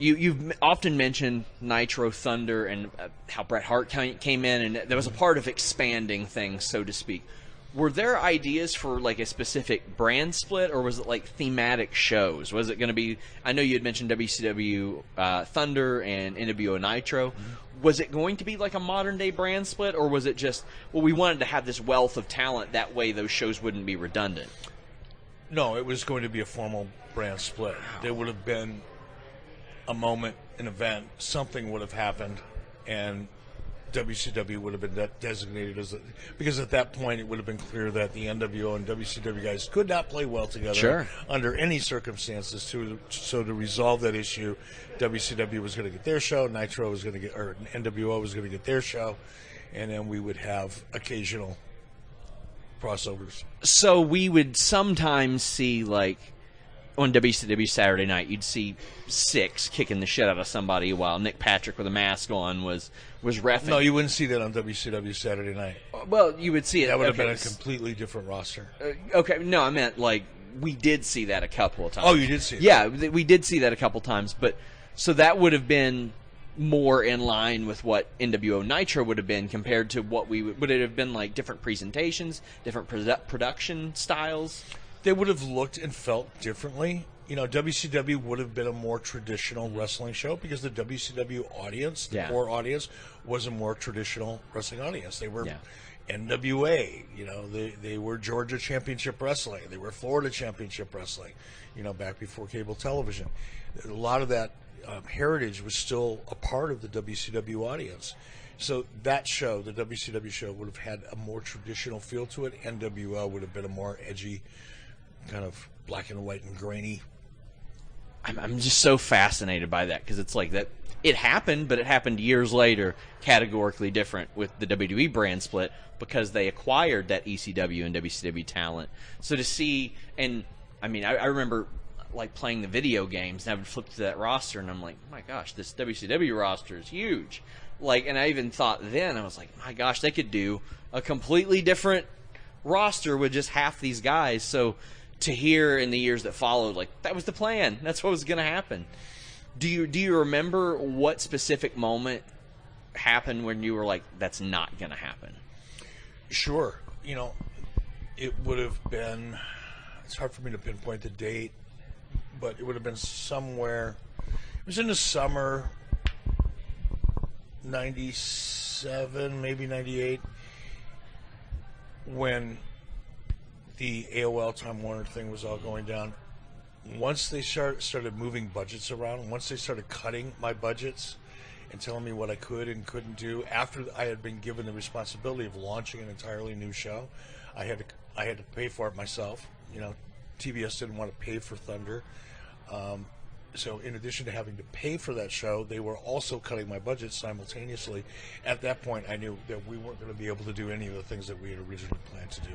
You've often mentioned Nitro Thunder and how Bret Hart came in, and that was a part of expanding things, so to speak. Were there ideas for like a specific brand split, or was it like thematic shows? Was it going to be? I know you had mentioned WCW Thunder and NWO Nitro. Mm-hmm. Was it going to be like a modern day brand split, or was it just, well, we wanted to have this wealth of talent, that way those shows wouldn't be redundant? No, it was going to be a formal brand split. Wow. There would have been a moment, an event, something would have happened, and WCW would have been designated as because at that point it would have been clear that the NWO and WCW guys could not play well together under any circumstances. So to resolve that issue, WCW was going to get their show, Nitro was going to get, or NWO was going to get their show, and then we would have occasional crossovers. So we would sometimes see, like, on WCW Saturday Night, you'd see Six kicking the shit out of somebody while Nick Patrick with a mask on was reffing. No, you wouldn't see that on WCW Saturday Night. Well, you would see it. That would have been a completely different roster. Okay, no, I meant, like, we did see that a couple of times. Oh, you did see it? Yeah, we did see that a couple of times. But so that would have been more in line with what NWO Nitro would have been compared to what would it have been, like different presentations, different production styles? They would have looked and felt differently. You know, WCW would have been a more traditional wrestling show because the WCW audience, the core audience, was a more traditional wrestling audience. They were NWA, you know, they were Georgia Championship Wrestling. They were Florida Championship Wrestling, you know, back before cable television. A lot of that heritage was still a part of the WCW audience. So that show, the WCW show, would have had a more traditional feel to it. NWO would have been a more edgy, kind of black and white and grainy. I'm just so fascinated by that because it's like that. It happened, but it happened years later, categorically different with the WWE brand split because they acquired that ECW and WCW talent. So to see, and I mean, I remember like playing the video games, and I would flip to that roster, and I'm like, my gosh, this WCW roster is huge. Like, and I even thought then, I was like, my gosh, they could do a completely different roster with just half these guys. So to hear in the years that followed, like, that was the plan. That's what was going to happen. Do you remember what specific moment happened when you were like, that's not going to happen? Sure. You know, it would have been, it's hard for me to pinpoint the date, but it would have been somewhere, it was in the summer, 97, maybe 98, when the AOL Time Warner thing was all going down. Once they started moving budgets around, once they started cutting my budgets and telling me what I could and couldn't do, after I had been given the responsibility of launching an entirely new show, I had to pay for it myself. You know, TBS didn't want to pay for Thunder. So in addition to having to pay for that show, they were also cutting my budget simultaneously. At that point, I knew that we weren't going to be able to do any of the things that we had originally planned to do.